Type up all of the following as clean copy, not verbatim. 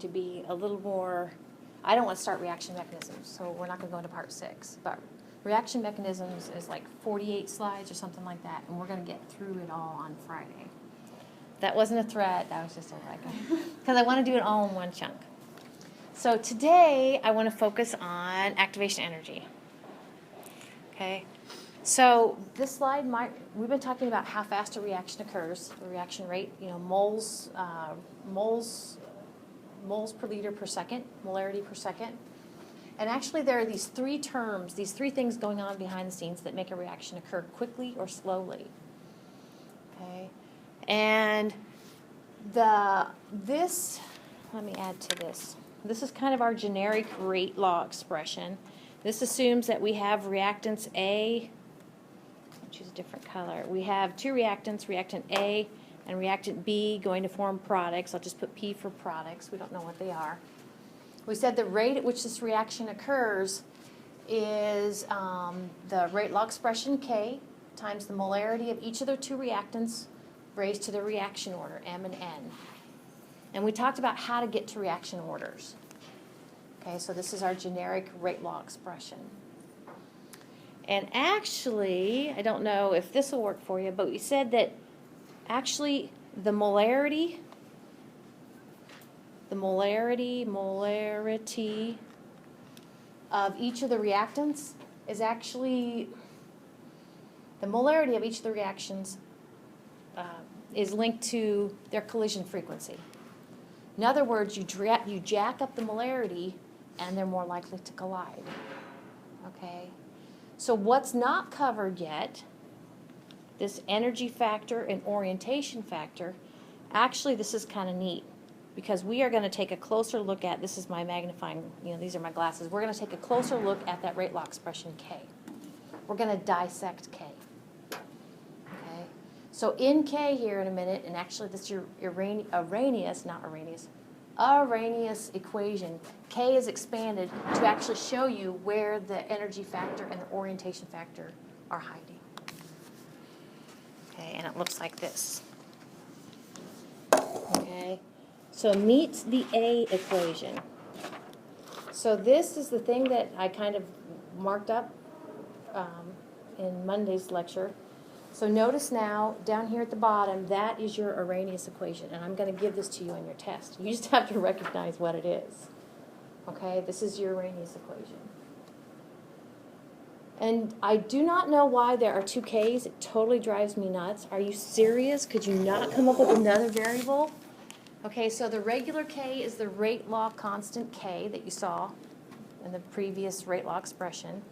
to be a little more, I don't want to start reaction mechanisms, so we're not going to go into part 6. But reaction mechanisms is like 48 slides or something like that, and we're going to get through it all on Friday. That wasn't a threat, that was just a because I want to do it all in one chunk. So today I want to focus on activation energy. Okay, so this slide we've been talking about how fast a reaction occurs, the reaction rate, moles per liter per second, molarity per second. And actually there are these three terms, these three things going on behind the scenes that make a reaction occur quickly or slowly. Okay, and let me add to this. This is kind of our generic rate law expression. This assumes that we have reactants A, I'll choose a different color. We have two reactants, reactant A and reactant B, going to form products. I'll just put P for products. We don't know what they are. We said the rate at which this reaction occurs is the rate law expression K times the molarity of each of the two reactants raised to the reaction order, M and N. And we talked about how to get to reaction orders. Okay, so this is our generic rate law expression. And actually, I don't know if this will work for you, but we said that actually the molarity of each of the reactants is actually, the molarity of each of the reactions is linked to their collision frequency. In other words, you jack up the molarity and they're more likely to collide. Okay? So what's not covered yet, this energy factor and orientation factor, actually this is kind of neat because we are going to take a closer look at, this is my magnifying, these are my glasses, we're going to take a closer look at that rate law expression K. We're going to dissect K. Okay? So in K here in a minute, and actually this is your Arrhenius equation, K is expanded to actually show you where the energy factor and the orientation factor are hiding. Okay, and it looks like this. Okay, so meet the A equation. So this is the thing that I kind of marked up in Monday's lecture. So notice now, down here at the bottom, that is your Arrhenius equation, and I'm going to give this to you on your test. You just have to recognize what it is. Okay, this is your Arrhenius equation. And I do not know why there are two K's. It totally drives me nuts. Are you serious? Could you not come up with another variable? Okay, so the regular K is the rate law constant K that you saw in the previous rate law expression.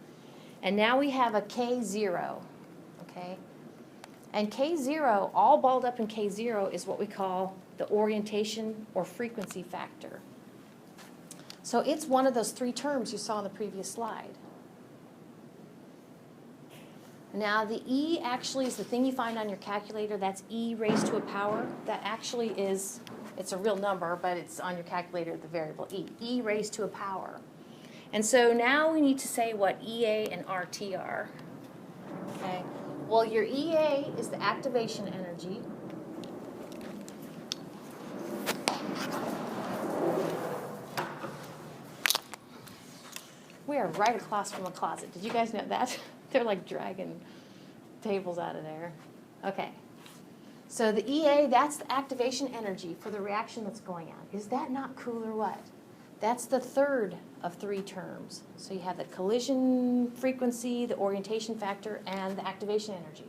And now we have a K0, okay? And K0, all balled up in K0, is what we call the orientation or frequency factor. So it's one of those three terms you saw in the previous slide. Now the E actually is the thing you find on your calculator. That's E raised to a power. That actually is, it's a real number, but it's on your calculator, the variable E. E raised to a power. And so now we need to say what EA and RT are. Okay. Well, your EA is the activation energy. We are right across from a closet. Did you guys know that? They're like dragging tables out of there. Okay. So the EA, that's the activation energy for the reaction that's going on. Is that not cool or what? That's the third of three terms. So you have the collision frequency, the orientation factor, and the activation energy.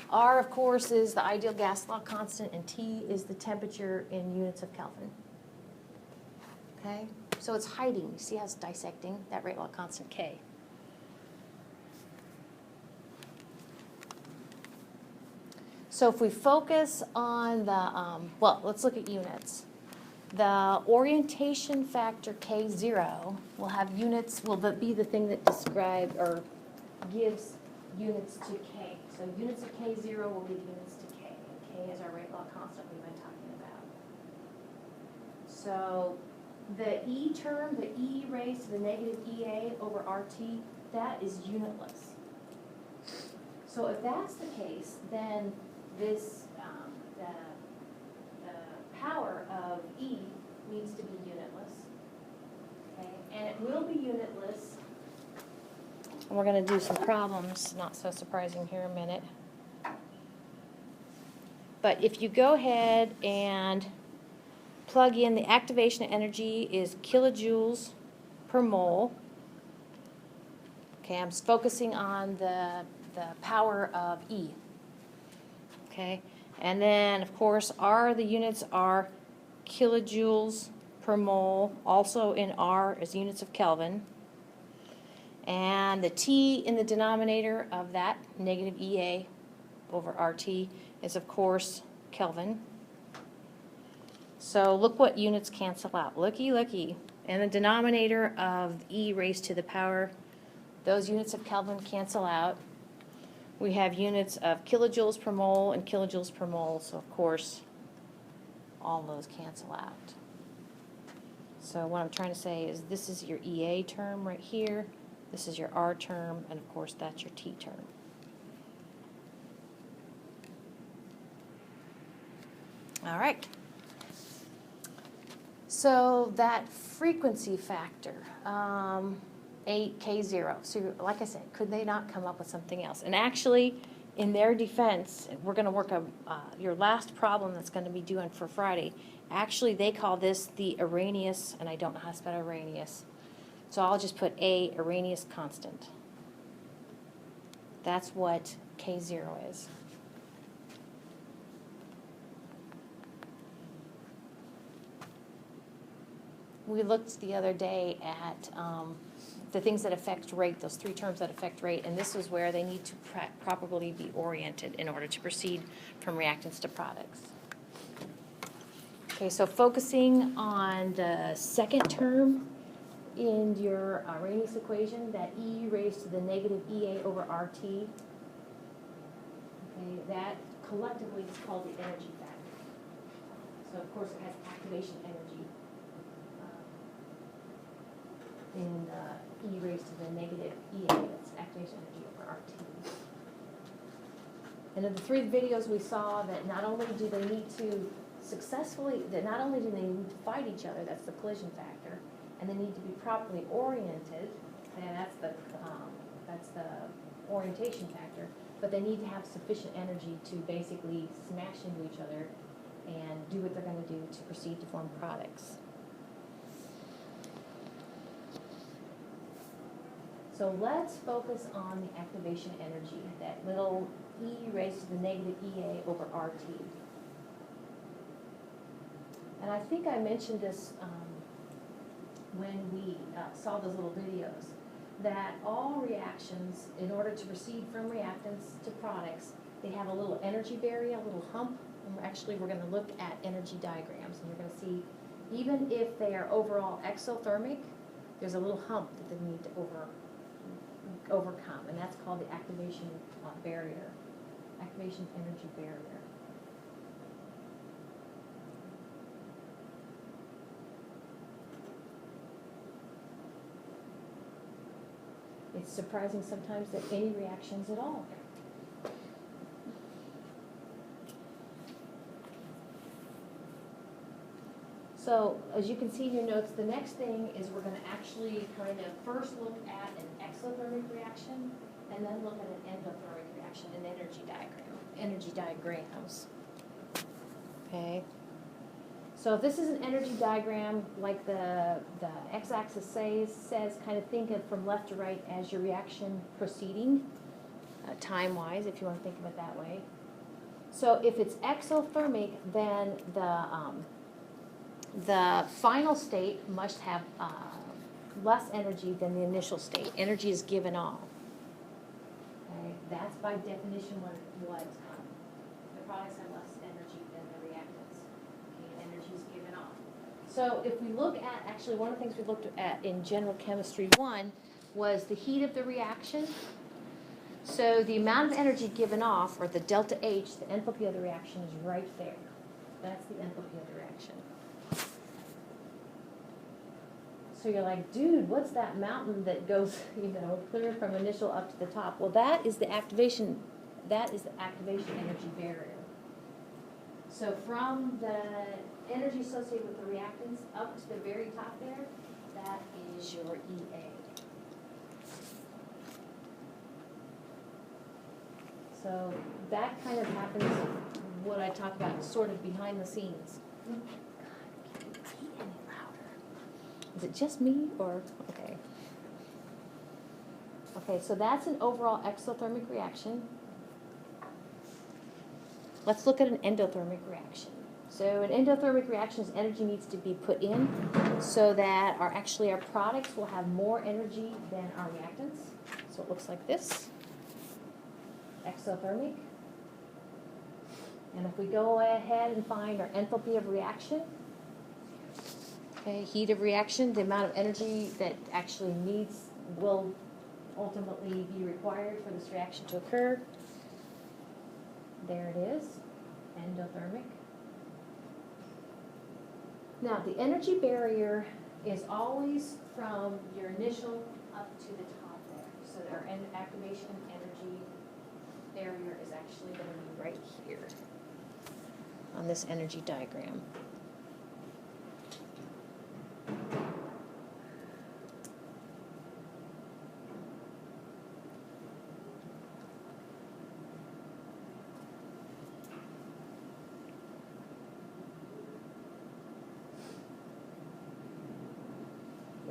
R, of course, is the ideal gas law constant, and T is the temperature in units of Kelvin. Okay? So it's hiding. You see how it's dissecting that rate law constant K. So if we focus on the, well, let's look at units. The orientation factor K0 will have units, will be the thing that describes or gives units to K. So units of K0 will be units to K. And K is our rate law constant we've been talking about. So the E term, the E raised to the negative EA over RT, that is unitless. So if that's the case, then this, the power of E needs it will be unitless. And we're going to do some problems, not so surprising here in a minute. But if you go ahead and plug in the activation energy is kilojoules per mole. Okay, I'm focusing on the power of E. Okay, and then of course the units are kilojoules per mole, also in R as units of Kelvin. And the T in the denominator of that, negative EA over RT, is of course Kelvin. So look what units cancel out. Looky, looky. And the denominator of E raised to the power, those units of Kelvin cancel out. We have units of kilojoules per mole and kilojoules per mole, so of course all those cancel out. So what I'm trying to say is this is your EA term right here, this is your R term, and of course that's your T term. All right. So that frequency factor, 8K0. So like I said, could they not come up with something else? And actually, in their defense, we're going to work your last problem that's going to be due for Friday. Actually, they call this the Arrhenius, and I don't know how to spell Arrhenius. So I'll just put Arrhenius constant. That's what K0 is. We looked the other day at the things that affect rate, those three terms that affect rate, and this is where they need to properly be oriented in order to proceed from reactants to products. Okay, so focusing on the second term in your Arrhenius equation, that E raised to the negative EA over RT, okay, that collectively is called the energy factor. So of course it has activation energy. In E raised to the negative EA, that's activation energy over RT. And in the three videos we saw that not only do they need to not only do they need to fight each other, that's the collision factor, and they need to be properly oriented, and that's the orientation factor, but they need to have sufficient energy to basically smash into each other and do what they're going to do to proceed to form products. So let's focus on the activation energy, that little E raised to the negative EA over RT. And I think I mentioned this when we saw those little videos, that all reactions, in order to proceed from reactants to products, they have a little energy barrier, a little hump, and we're going to look at energy diagrams, and you're going to see even if they are overall exothermic, there's a little hump that they need to overcome, and that's called the activation barrier, activation energy barrier. It's surprising sometimes that any reactions at all. So, as you can see in your notes, the next thing is we're going to actually kind of first look at an exothermic reaction, and then look at an endothermic reaction, an energy diagrams. Okay. So if this is an energy diagram, like the x-axis says, kind of think of from left to right as your reaction proceeding, time-wise, if you want to think of it that way. So if it's exothermic, then the final state must have less energy than the initial state. Energy is given off. Okay, that's by definition what the products have less energy than the reactants. Okay, energy is given off. So if we look at, actually one of the things we looked at in General Chemistry 1 was the heat of the reaction. So the amount of energy given off, or the delta H, the enthalpy of the reaction, is right there. That's the enthalpy of the reaction. So you're like, dude, what's that mountain that goes, clear from initial up to the top? Well, that is the activation energy barrier. So from the energy associated with the reactants up to the very top there, that is your EA. So that kind of happens, what I talk about, sort of behind the scenes. God, can't you be any louder? Is it just me, or, okay. Okay, so that's an overall exothermic reaction. Let's look at an endothermic reaction. So an endothermic reaction is energy needs to be put in so that our products will have more energy than our reactants. So it looks like this, exothermic. And if we go ahead and find our enthalpy of reaction, okay, heat of reaction, the amount of energy that actually will ultimately be required for this reaction to occur. There it is, endothermic. Now, the energy barrier is always from your initial up to the top there. So our activation energy barrier is actually going to be right here on this energy diagram.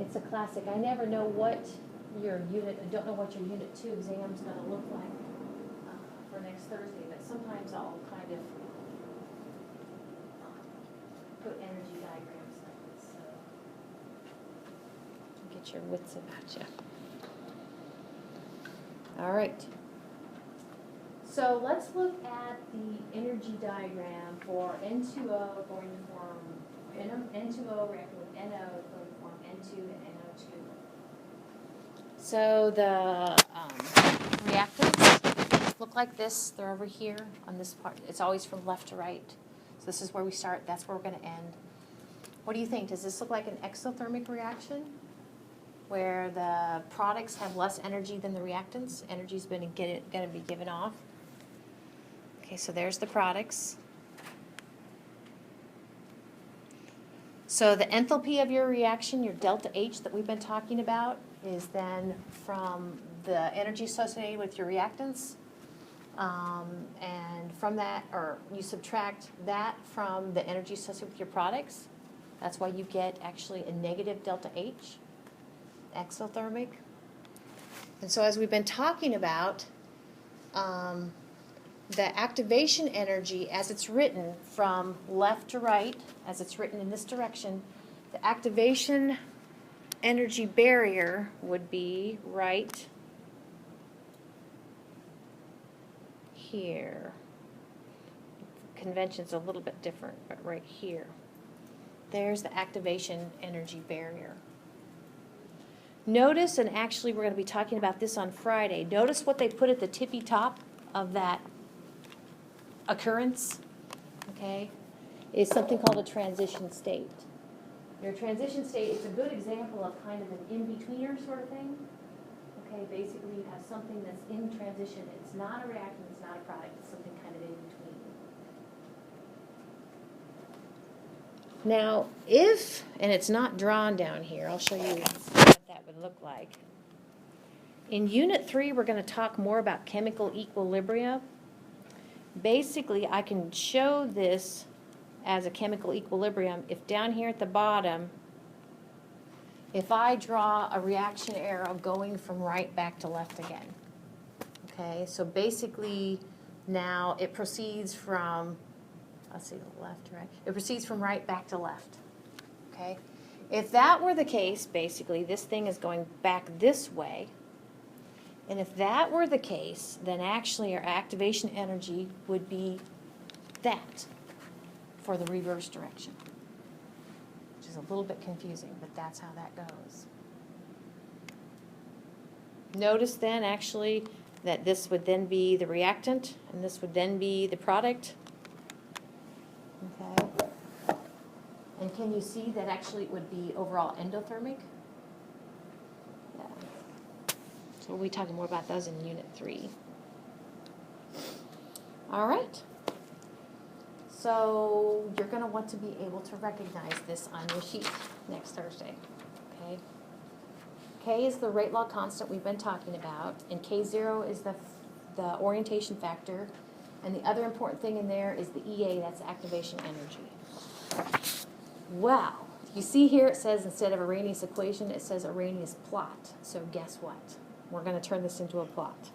It's a classic. I never know what your unit, I don't know what your unit 2 exam is going to look like for next Thursday, but sometimes I'll kind of put energy diagrams like this so get your wits about you. All right. So let's look at the energy diagram for N2O going to form N2O reacting with NO going to form N2 and NO2. So the reactants look like this. They're over here on this part. It's always from left to right. So this is where we start. That's where we're going to end. What do you think? Does this look like an exothermic reaction where the products have less energy than the reactants? Energy's going to be given off. Okay, so there's the products. So the enthalpy of your reaction, your delta H that we've been talking about, is then from the energy associated with your reactants. And from that, or you subtract that from the energy associated with your products. That's why you get actually a negative delta H, exothermic. And so as we've been talking about, the activation energy, as it's written from left to right, as it's written in this direction, the activation energy barrier would be right here. Convention's a little bit different, but right here. There's the activation energy barrier. Notice, and actually we're going to be talking about this on Friday, notice what they put at the tippy top of that occurrence, okay, is something called a transition state. Your transition state is a good example of kind of an in-betweener sort of thing. Okay, basically you have something that's in transition. It's not a reactant, it's not a product, it's something kind of in between. Now, if, and it's not drawn down here, I'll show you what that would look like. In Unit 3, we're going to talk more about chemical equilibria. Basically, I can show this as a chemical equilibrium if down here at the bottom, if I draw a reaction arrow going from right back to left again. Okay, so basically now it proceeds from, let's see, left to right. It proceeds from right back to left. Okay, if that were the case, basically this thing is going back this way. And if that were the case, then actually our activation energy would be that for the reverse direction, which is a little bit confusing, but that's how that goes. Notice then actually that this would then be the reactant, and this would then be the product. Okay. And can you see that actually it would be overall endothermic? We'll be talking more about those in Unit 3. All right. So you're going to want to be able to recognize this on your sheet next Thursday. Okay. K is the rate law constant we've been talking about, and K0 is the orientation factor, and the other important thing in there is the EA, that's activation energy. Well, you see here it says instead of Arrhenius equation, it says Arrhenius plot. So guess what? We're going to turn this into a plot.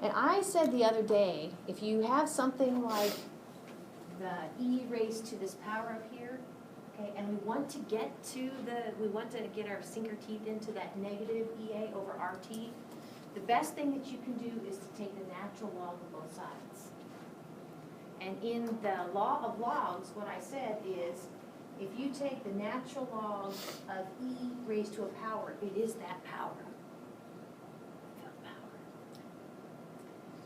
And I said the other day, if you have something like the E raised to this power up here, okay, and we want to get our sinker teeth into that negative EA over RT, the best thing that you can do is to take the natural log of both sides. And in the law of logs, what I said is, if you take the natural log of E raised to a power, it is that power.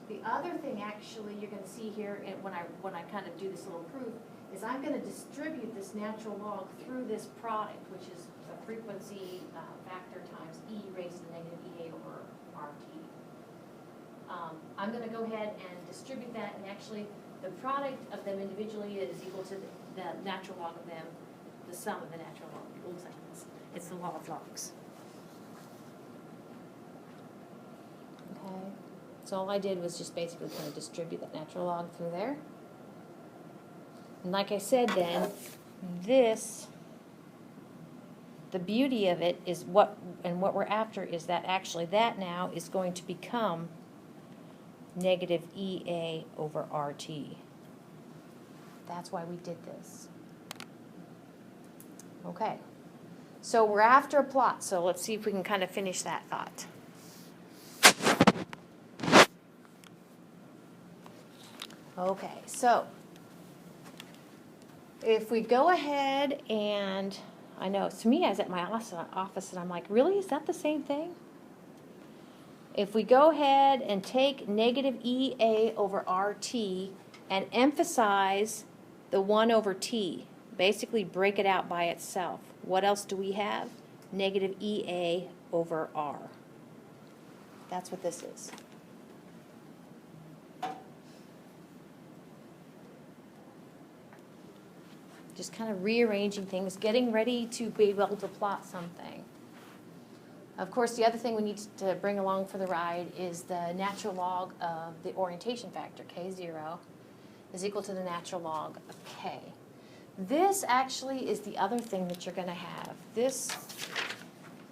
The other thing, actually, you're going to see here, and when I kind of do this little proof, is I'm going to distribute this natural log through this product, which is the frequency factor times E raised to the negative EA over RT. I'm going to go ahead and distribute that, and actually, the product of them individually is equal to the natural log of them, the sum of the natural log. It looks like this. It's the law of logs. Okay. So all I did was just basically kind of distribute that natural log through there. And like I said then, this, the beauty of it is what we're after is that actually that now is going to become negative EA over RT. That's why we did this. Okay. So we're after a plot, so let's see if we can kind of finish that thought. Okay, so if we go ahead and, I know, to me I was at my office and I'm like, really, is that the same thing? If we go ahead and take negative EA over RT and emphasize the 1 over T, basically break it out by itself, what else do we have? Negative EA over R. That's what this is. Just kind of rearranging things, getting ready to be able to plot something. Of course, the other thing we need to bring along for the ride is the natural log of the orientation factor, K0, is equal to the natural log of K. This actually is the other thing that you're going to have. This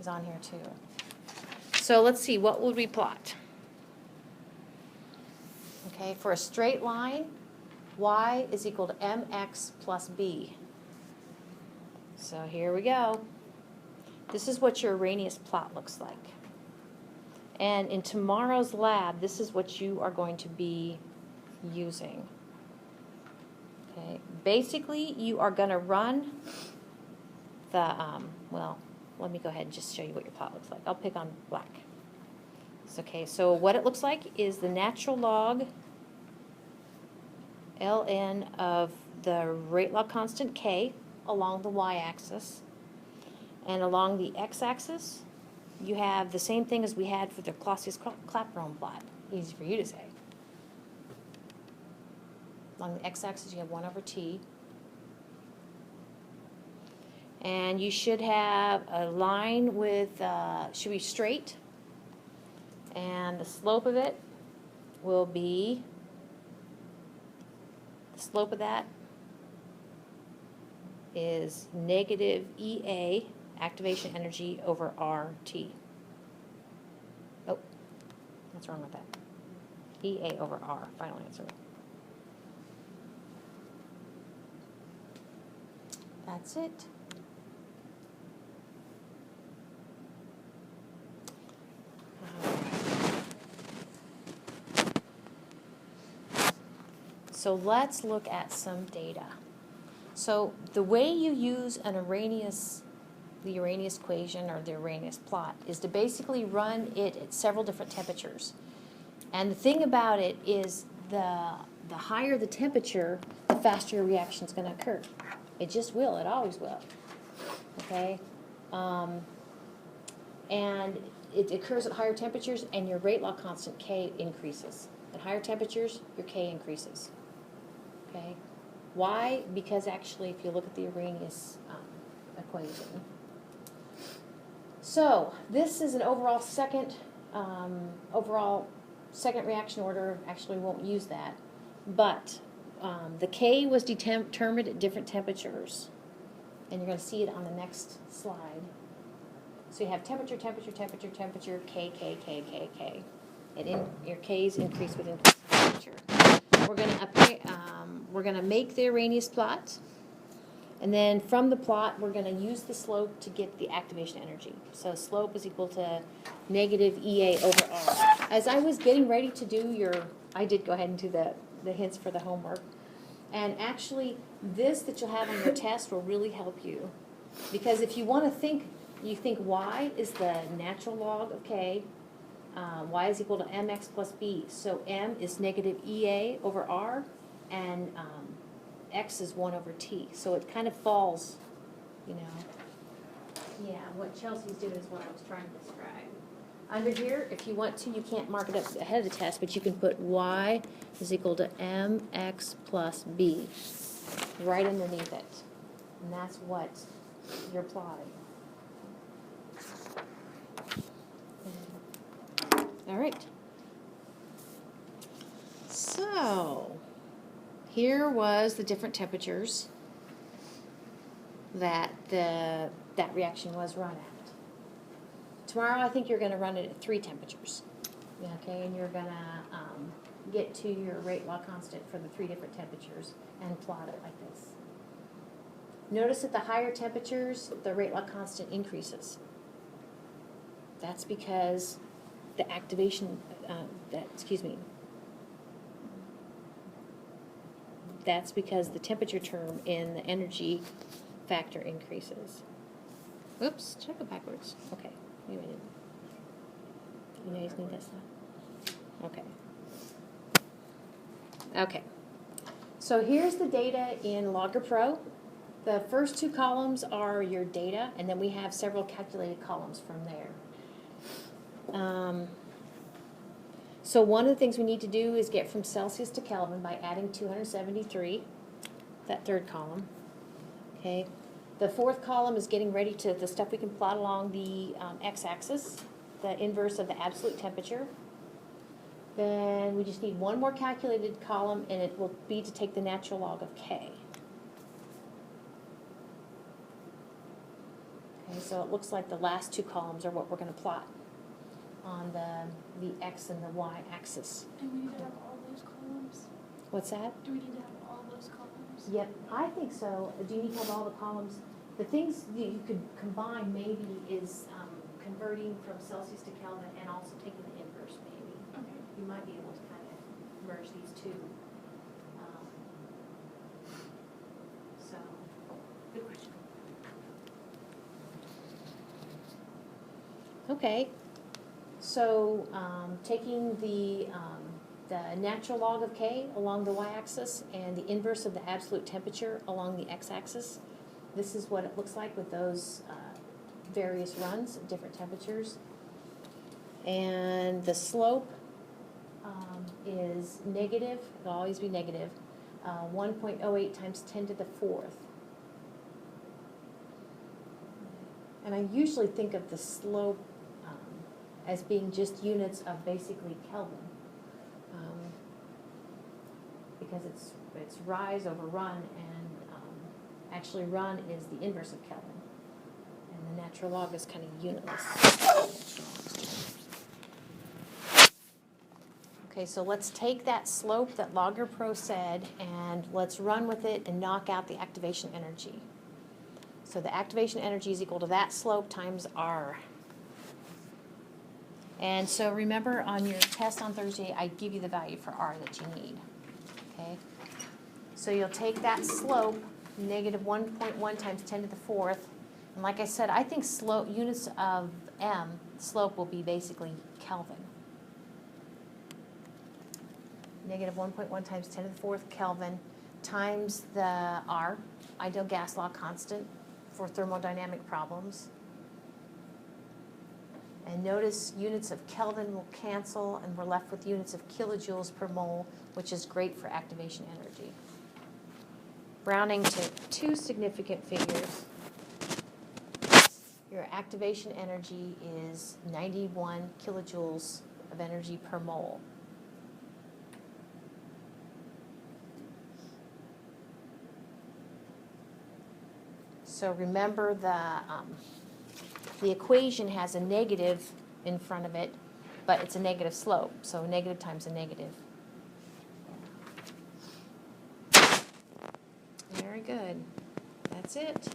is on here too. So let's see, what would we plot? Okay, for a straight line, y is equal to mx plus b. So here we go. This is what your Arrhenius plot looks like. And in tomorrow's lab, this is what you are going to be using. Okay, basically you are going to run the, well, let me go ahead and just show you what your plot looks like. I'll pick on black. Okay, so what it looks like is the natural log ln of the rate law constant K along the y-axis, and along the x-axis you have the same thing as we had for the Clausius-Clapeyron plot. Easy for you to say. Along the x-axis you have 1 over t, and you should have a line with should be straight, and the slope of it will be, the slope of that is negative EA, activation energy, over RT. Oh, what's wrong with that? EA over R, final answer. That's it. So let's look at some data. So the way you use an Arrhenius, the Arrhenius equation or the Arrhenius plot, is to basically run it at several different temperatures. And the thing about it is the higher the temperature, the faster your reaction is going to occur. It just will. It always will. Okay? And it occurs at higher temperatures, and your rate law constant K increases. At higher temperatures, your K increases. Okay? Why? Because actually, if you look at the Arrhenius equation, So this is an overall second reaction order. Actually, we won't use that. But the K was determined at different temperatures. And you're going to see it on the next slide. So you have temperature, temperature, temperature, temperature, K, K, K, K, K. And your K's increase with increasing temperature. We're going to make the Arrhenius plot. And then from the plot, we're going to use the slope to get the activation energy. So slope is equal to negative EA over R. As I was getting ready to do I did go ahead and do the hints for the homework. And actually, this that you'll have on your test will really help you. Because if you want to think, you think Y is the natural log of K. Y is equal to mx plus b. So m is negative EA over R, and x is 1 over t. So it kind of falls, you know. Yeah, what Chelsea's doing is what I was trying to describe. Under here, if you want to, you can't mark it up ahead of the test, but you can put y is equal to mx plus b right underneath it. And that's what you're plotting. All right. So here was the different temperatures that that reaction was run at. Tomorrow, I think you're going to run it at 3 temperatures. Okay, and you're going to get to your rate law constant for the 3 different temperatures and plot it like this. Notice at the higher temperatures, the rate law constant increases. That's because the activation, that's because the temperature term in the energy factor increases. Oops, should I go backwards? Okay, maybe I didn't. You know you just need that stuff? Okay. Okay. So here's the data in Logger Pro. The first 2 columns are your data, and then we have several calculated columns from there. So one of the things we need to do is get from Celsius to Kelvin by adding 273, that 3rd column. Okay. The 4th column is getting ready to the stuff we can plot along the x-axis, the inverse of the absolute temperature. Then we just need one more calculated column, and it will be to take the natural log of K. Okay, so it looks like the last 2 columns are what we're going to plot on the x and the y axis. Do we need to have all those columns? What's that? Do we need to have all those columns? Yep, I think so. Do you need to have all the columns? The things that you could combine maybe is converting from Celsius to Kelvin and also taking the inverse maybe. Okay. You might be able to kind of merge these 2. So, good question. Okay. So taking the natural log of K along the y-axis and the inverse of the absolute temperature along the x-axis, this is what it looks like with those various runs at different temperatures. And the slope is negative, it'll always be negative, 1.08 times 10 to the 4th. And I usually think of the slope as being just units of basically Kelvin, because it's rise over run, and actually run is the inverse of Kelvin, and the natural log is kind of unitless. Okay, so let's take that slope that Logger Pro said, and let's run with it and knock out the activation energy. So the activation energy is equal to that slope times R. And so remember on your test on Thursday, I give you the value for R that you need. Okay? So you'll take that slope, negative 1.1 times 10 to the 4th. And like I said, I think slope units of M, slope will be basically Kelvin. Negative 1.1 times 10 to the 4th Kelvin times the R, ideal gas law constant for thermodynamic problems. And notice units of Kelvin will cancel, and we're left with units of kilojoules per mole, which is great for activation energy. Rounding to 2 significant figures. your activation energy is 91 kilojoules of energy per mole. So remember the equation has a negative in front of it, but it's a negative slope, so negative times a negative. Very good. That's it.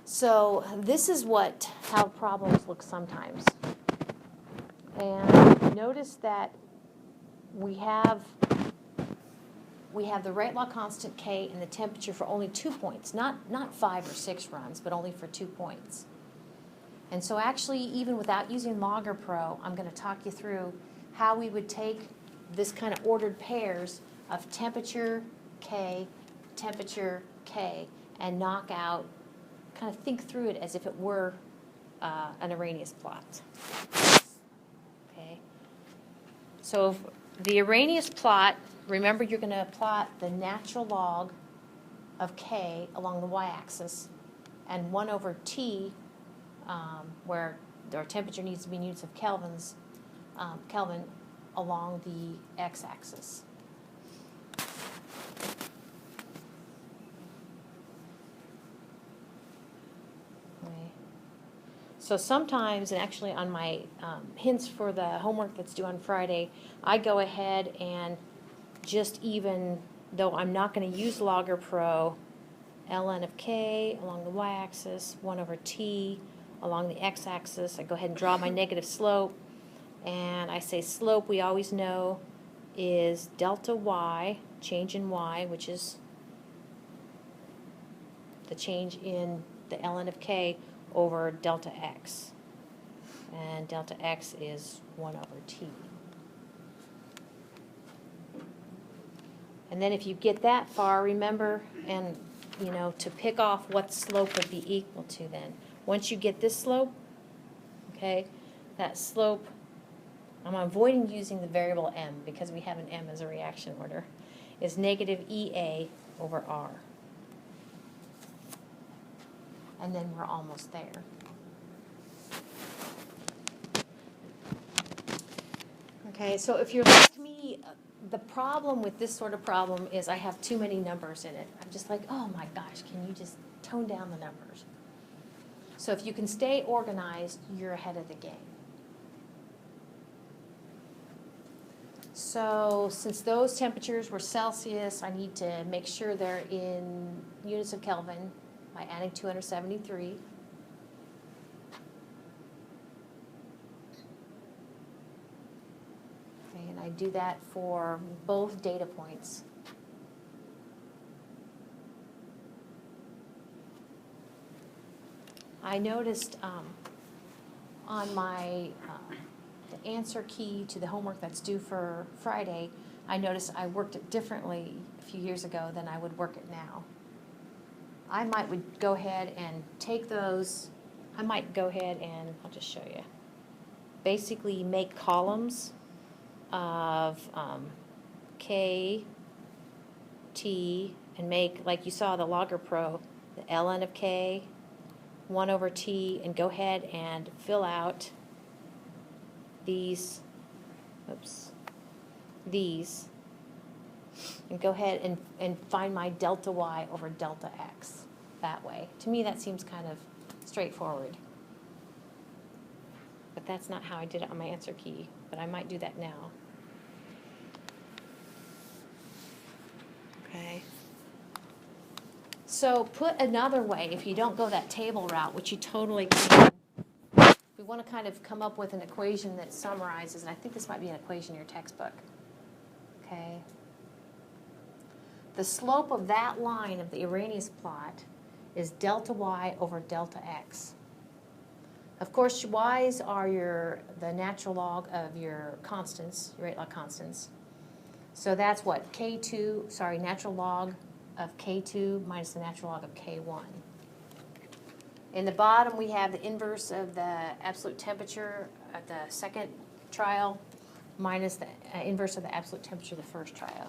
So this is how problems look sometimes. And notice that we have the rate law constant K and the temperature for only 2 points, not 5 or 6 runs, but only for 2 points. And so actually, even without using Logger Pro, I'm going to talk you through how we would take this kind of ordered pairs of temperature K, and knock out, kind of think through it as if it were an Arrhenius plot. Okay. So the Arrhenius plot, remember you're going to plot the natural log of K along the y-axis and 1 over T, where our temperature needs to be in units of Kelvin, along the x-axis. Okay. So sometimes, and actually on my hints for the homework that's due on Friday, I go ahead and just, even though I'm not going to use Logger Pro, ln of K along the y-axis, 1 over T along the x-axis, I go ahead and draw my negative slope, and I say slope, we always know, is delta y, change in y, which is the change in the ln of K over delta x. And delta x is 1 over T. And then if you get that far, remember, and to pick off what slope would be equal to then. Once you get this slope, okay, that slope, I'm avoiding using the variable m because we have an m as a reaction order, is negative EA over R. And then we're almost there. Okay, so if you're like me, the problem with this sort of problem is I have too many numbers in it. I'm just like, oh my gosh, can you just tone down the numbers? So if you can stay organized, you're ahead of the game. So since those temperatures were Celsius, I need to make sure they're in units of Kelvin by adding 273. Okay, and I do that for both data points. I noticed on my the answer key to the homework that's due for Friday, I noticed I worked it differently a few years ago than I would work it now. I would go ahead and take those, I might go ahead and, I'll just show you, basically make columns of K, T, and make, like you saw the Logger Pro, the ln of K, 1 over T, and go ahead and fill out these, and go ahead and find my delta y over delta x that way. To me, that seems kind of straightforward. But that's not how I did it on my answer key, but I might do that now. Okay. So put another way, if you don't go that table route, which you totally can, we want to kind of come up with an equation that summarizes, and I think this might be an equation in your textbook. Okay. The slope of that line of the Arrhenius plot is delta y over delta x. Of course, y's are the natural log of your constants, your rate law constants. So that's what? Natural log of K2 minus the natural log of K1. In the bottom, we have the inverse of the absolute temperature at the second trial minus the inverse of the absolute temperature of the first trial.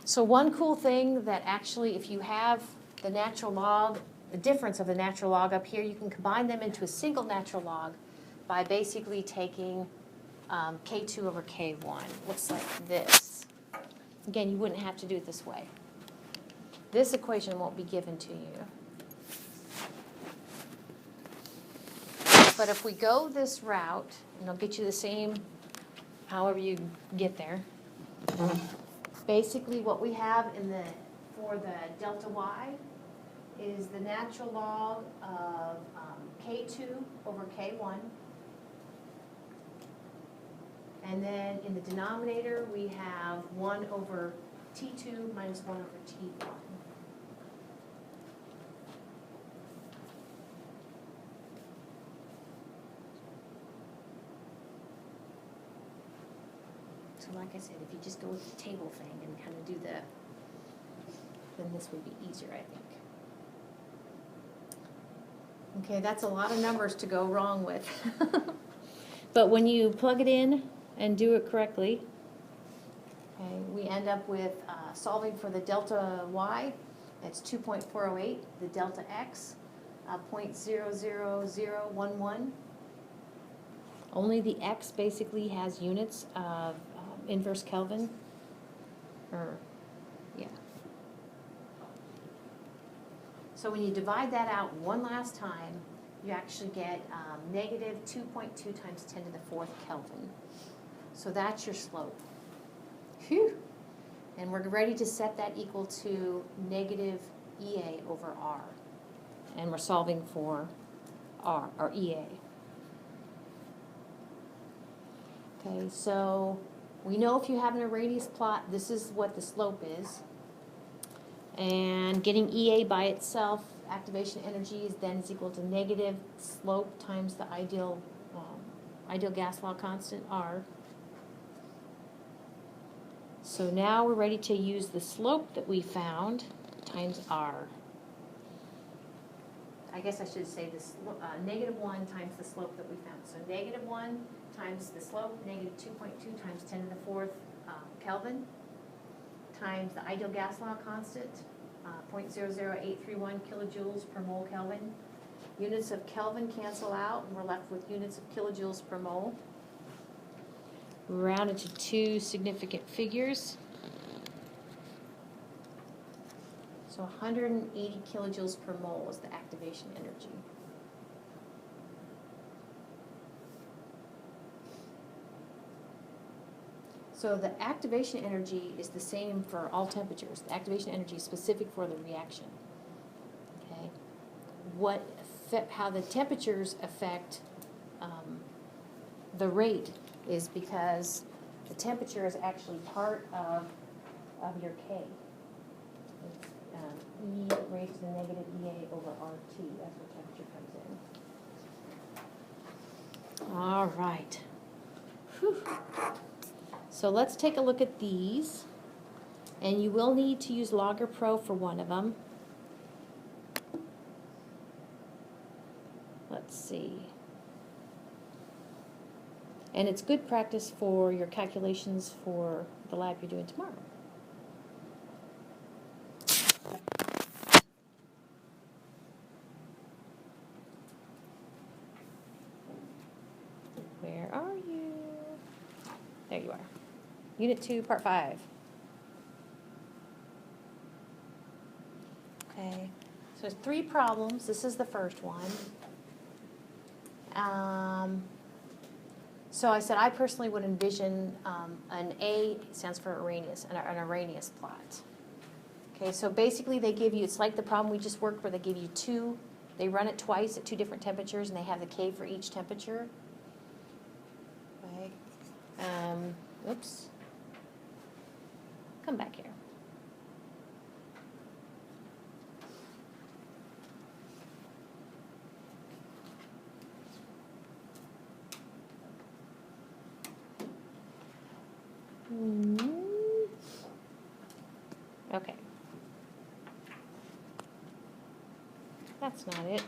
So one cool thing that actually, if you have the natural log, the difference of the natural log up here, you can combine them into a single natural log by basically taking K2 over K1. Looks like this. Again, you wouldn't have to do it this way. This equation won't be given to you. But if we go this route, and I'll get you the same however you get there. Basically what we have for the delta y is the natural log of K2 over K1. And then in the denominator, we have 1 over T2 minus 1 over T1. So like I said, if you just go with the table thing and kind of do then this would be easier, I think. Okay, that's a lot of numbers to go wrong with. But when you plug it in and do it correctly, okay, we end up with solving for the delta y, that's 2.408, the delta x, 0.00011. Only the x basically has units of inverse Kelvin, yeah. So when you divide that out one last time, you actually get negative 2.2 times 10 to the 4th Kelvin. So that's your slope. Phew. And we're ready to set that equal to negative EA over R. And we're solving for R, or EA. Okay, so we know if you have an Arrhenius plot, this is what the slope is. And getting EA by itself, activation energy, is then is equal to negative slope times the ideal gas law constant, R. So now we're ready to use the slope that we found times R. I guess I should say this negative 1 times the slope that we found. So negative 1 times the slope, negative 2.2 times 10 to the 4th Kelvin, times the ideal gas law constant, 0.00831 kilojoules per mole Kelvin. Units of Kelvin cancel out, and we're left with units of kilojoules per mole. Rounded to 2 significant figures. So 180 kilojoules per mole is the activation energy. So the activation energy is the same for all temperatures. The activation energy is specific for the reaction. Okay, how the temperatures affect the rate is because the temperature is actually part of your K. It's E raised to the negative EA over RT. That's where temperature comes in. All right. Whew. So let's take a look at these. And you will need to use Logger Pro for one of them. Let's see. And it's good practice for your calculations for the lab you're doing tomorrow. Where are you? There you are. Unit 2, Part 5. Okay, so there's 3 problems. This is the first one. So I said I personally would envision an A stands for Arrhenius, an Arrhenius plot. Okay, so basically they give you, it's like the problem we just worked where they give you 2, they run it twice at 2 different temperatures and they have the K for each temperature. Okay. Oops. Come back here. Okay. That's not it.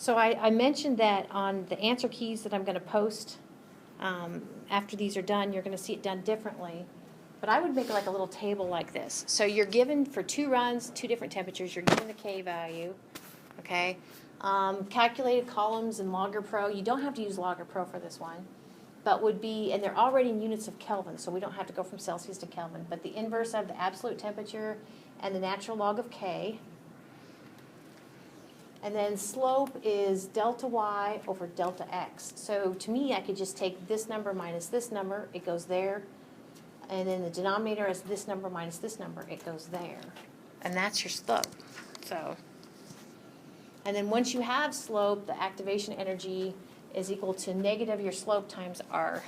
So I mentioned that on the answer keys that I'm going to post After these are done, you're going to see it done differently. But I would make like a little table like this. So you're given for 2 runs, 2 different temperatures, you're given the K value, okay? Calculated columns in Logger Pro. You don't have to use Logger Pro for this one, but would be, and they're already in units of Kelvin, so we don't have to go from Celsius to Kelvin, but the inverse of the absolute temperature and the natural log of K. And then slope is delta y over delta x. So to me, I could just take this number minus this number, it goes there. And then the denominator is this number minus this number, it goes there. And that's your slope. So, and then once you have slope, the activation energy is equal to negative your slope times R.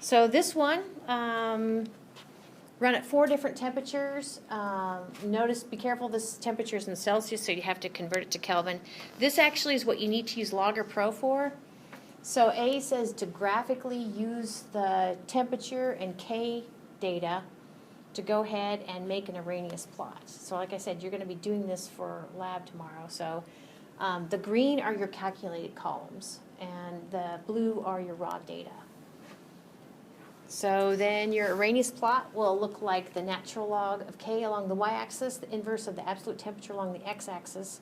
So this one, run at 4 different temperatures. Notice, be careful, this temperature is in Celsius, so you have to convert it to Kelvin. This actually is what you need to use Logger Pro for. So A says to graphically use the temperature and K data to go ahead and make an Arrhenius plot. So like I said, you're going to be doing this for lab tomorrow. So the green are your calculated columns, and the blue are your raw data. So then your Arrhenius plot will look like the natural log of K along the y-axis, the inverse of the absolute temperature along the x-axis,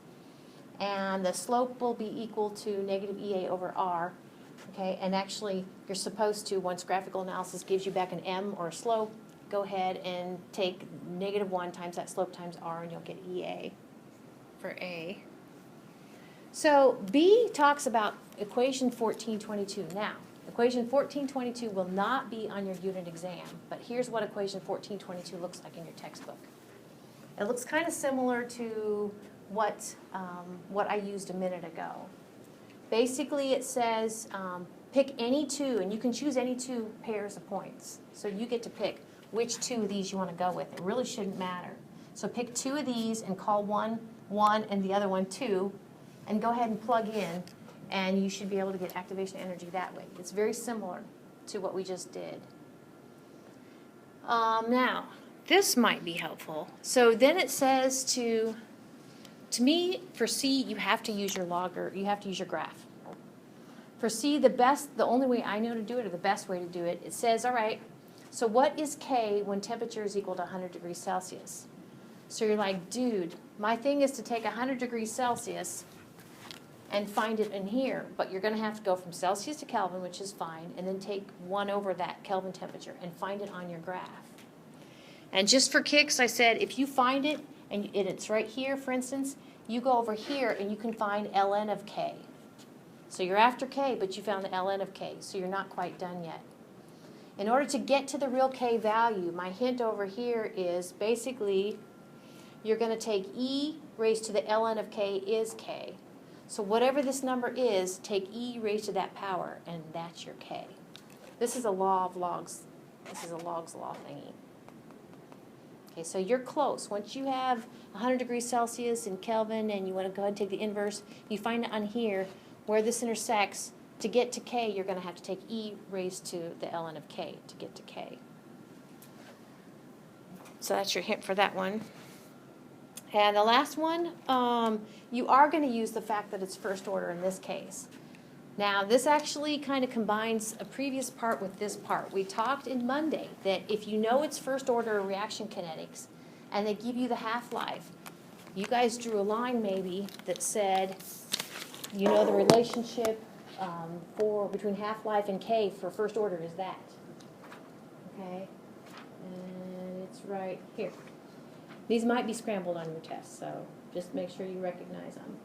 and the slope will be equal to negative EA over R. Okay, and actually you're supposed to, once graphical analysis gives you back an M or a slope, go ahead and take -1 times that slope times R, and you'll get EA for A. So B talks about equation 1422. Now, equation 1422 will not be on your unit exam, but here's what equation 1422 looks like in your textbook. It looks kind of similar to what I used a minute ago. Basically, it says pick any 2, and you can choose any 2 pairs of points. So you get to pick which 2 of these you want to go with. It really shouldn't matter. So pick 2 of these and call one 1 and the other one 2, and go ahead and plug in, and you should be able to get activation energy that way. It's very similar to what we just did. Now, this might be helpful. So then it says to me, for C, you have to use your logger, you have to use your graph. For C, the only way I know to do it, or the best way to do it, it says, all right, so what is K when temperature is equal to 100 degrees Celsius? So you're like, dude, my thing is to take 100 degrees Celsius and find it in here, but you're going to have to go from Celsius to Kelvin, which is fine, and then take 1 over that Kelvin temperature and find it on your graph. And just for kicks, I said, if you find it, and it's right here, for instance, you go over here and you can find ln of K. So you're after K, but you found the ln of K, so you're not quite done yet. In order to get to the real K value, my hint over here is basically you're going to take E raised to the ln of K is K. So whatever this number is, take E raised to that power, and that's your K. This is a law of logs. This is a logs law thingy. Okay, so you're close. Once you have 100 degrees Celsius in Kelvin and you want to go ahead and take the inverse, you find it on here where this intersects. To get to K, you're going to have to take E raised to the ln of K to get to K. So that's your hint for that one. And the last one, you are going to use the fact that it's first order in this case. Now, this actually kind of combines a previous part with this part. We talked in Monday that if you know it's first order reaction kinetics and they give you the half-life, you guys drew a line maybe that said, you know, the relationship between half-life and K for first order is that. Okay? And it's right here. These might be scrambled on your test, so just make sure you recognize them.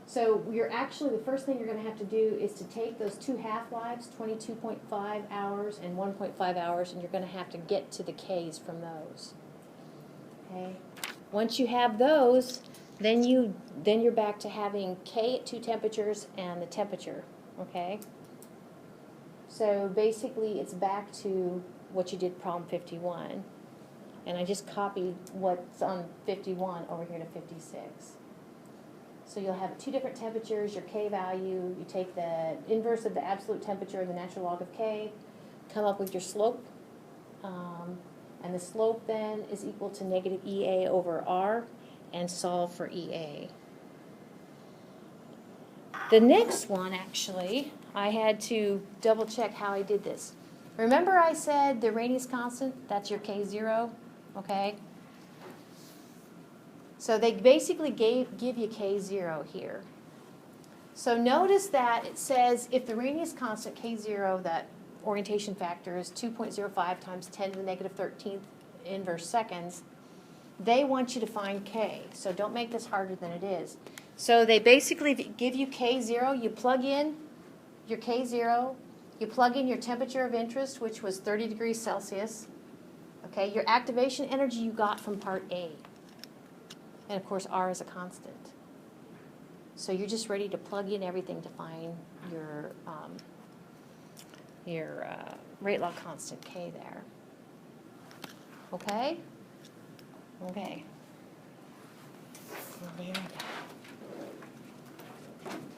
So you're actually, the first thing you're going to have to do is to take those 2 half-lives, 22.5 hours and 1.5 hours, and you're going to have to get to the Ks from those. Okay? Once you have those, then you're back to having K at 2 temperatures and the temperature. Okay? So basically it's back to what you did problem 51. And I just copied what's on 51 over here to 56. So you'll have 2 different temperatures, your K value, you take the inverse of the absolute temperature and the natural log of K, come up with your slope, and the slope then is equal to negative EA over R, and solve for EA. The next one, actually, I had to double check how I did this. Remember I said the Arrhenius constant, that's your K0, okay? So they basically give you K0 here. So notice that it says if the Arrhenius constant K0, that orientation factor is 2.05 times 10 to the negative 13th inverse seconds, they want you to find K. So don't make this harder than it is. So they basically give you K0, you plug in your K0, you plug in your temperature of interest, which was 30 degrees Celsius. Okay, your activation energy you got from part A. And of course, R is a constant. So you're just ready to plug in everything to find your rate law constant K there. Okay? Okay. Very good.